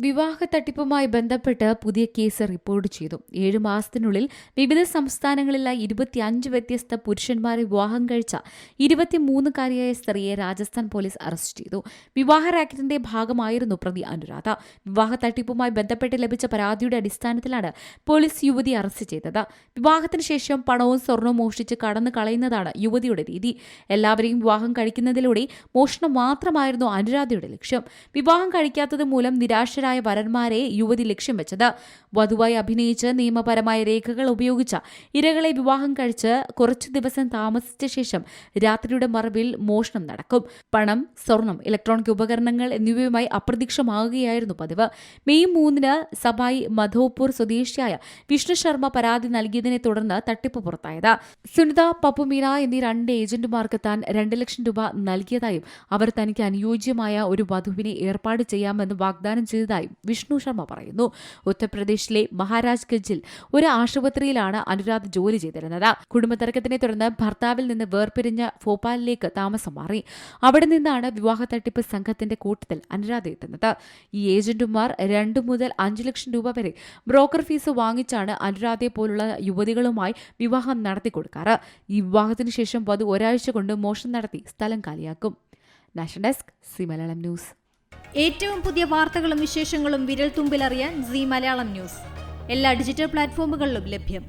വിവാഹ തട്ടിപ്പുമായി ബന്ധപ്പെട്ട് പുതിയ കേസ് റിപ്പോർട്ട് ചെയ്തു. 7 മാസത്തിനുള്ളിൽ വിവിധ സംസ്ഥാനങ്ങളിലായി 25 വ്യത്യസ്ത പുരുഷന്മാരെ വിവാഹം കഴിച്ച 23-കാരിയായ സ്ത്രീയെ രാജസ്ഥാൻ പോലീസ് അറസ്റ്റ് ചെയ്തു. വിവാഹ റാക്കറ്റിന്റെ ഭാഗമായിരുന്നു പ്രതി അനുരാധ. വിവാഹ തട്ടിപ്പുമായി ബന്ധപ്പെട്ട് ലഭിച്ച പരാതിയുടെ അടിസ്ഥാനത്തിലാണ് പോലീസ് യുവതിയെ അറസ്റ്റ് ചെയ്തത്. വിവാഹത്തിന് ശേഷം പണവും സ്വർണവും മോഷ്ടിച്ച് കടന്നു കളയുന്നതാണ് യുവതിയുടെ രീതി. എല്ലാവരെയും വിവാഹം കഴിക്കുന്നതിലൂടെ മോഷണം മാത്രമായിരുന്നു അനുരാധയുടെ ലക്ഷ്യം. വിവാഹം കഴിക്കാത്തത് മൂലം നിരാശരായ വരന്മാരെ യുവതി ലക്ഷ്യം വെച്ചത്. വധുവായി അഭിനയിച്ച് നിയമപരമായ രേഖകൾ ഉപയോഗിച്ച ഇരകളെ വിവാഹം കഴിച്ച് കുറച്ചു ദിവസം താമസിച്ച ശേഷം രാത്രിയുടെ മറവിൽ മോഷണം നടക്കും. പണം, സ്വർണം, ഇലക്ട്രോണിക് ഉപകരണങ്ങൾ എന്നിവയുമായി അപ്രത്യക്ഷമാകുകയായിരുന്നു പതിവ്. മെയ് 3-ന് സഭായി മധോപൂർ സ്വദേശിയായ വിഷ്ണു ശർമ്മ പരാതി നൽകിയതിനെ തുടർന്ന് തട്ടിപ്പ് പുറത്തായത്. സുനിത, പപ്പുമീന എന്നീ 2 ഏജന്റുമാർക്ക് താൻ 2 ലക്ഷം രൂപ നൽകിയതായും അവർ തനിക്ക് അനുയോജ്യമായ ഒരു വധുവിനെ ഏർപ്പാട് ചെയ്യാമെന്ന് വാഗ്ദാനം ചെയ്തതായും വിഷ്ണു ശർമ്മ പറയുന്നു. ഉത്തർപ്രദേശിലെ മഹാരാജ്ഗഞ്ചിൽ ഒരു ആശുപത്രിയിലാണ് അനുരാധ ജോലി ചെയ്തിരുന്നത്. കുടുംബതർക്കത്തിനെ തുടർന്ന് ഭർത്താവിൽ നിന്ന് വേർപിരിഞ്ഞ ഭോപ്പാലിലേക്ക് താമസം മാറി. അവിടെ നിന്നാണ് വിവാഹ തട്ടിപ്പ് സംഘത്തിന്റെ കൂട്ടത്തിൽ അനുരാധ എത്തുന്നത്. ഈ ഏജന്റുമാർ 2 മുതൽ 5 ലക്ഷം രൂപ വരെ ബ്രോക്കർ ഫീസ് വാങ്ങിച്ചാണ് അനുരാധയെ പോലുള്ള യുവതികളുമായി വിവാഹം നടത്തിക്കൊടുക്കാറ്. ഈ വിവാഹത്തിന് ശേഷം വധു ഒരാഴ്ച കൊണ്ട് മോഷണം നടത്തി സ്ഥലം കാലിയാക്കും. National desk, Zee Malayalam news. ഏറ്റവും പുതിയ വാർത്തകളും വിശേഷങ്ങളും വിരൽ തുമ്പിലറിയാൻ സി മലയാളം ന്യൂസ് എല്ലാ ഡിജിറ്റൽ പ്ലാറ്റ്ഫോമുകളിലും ലഭ്യം.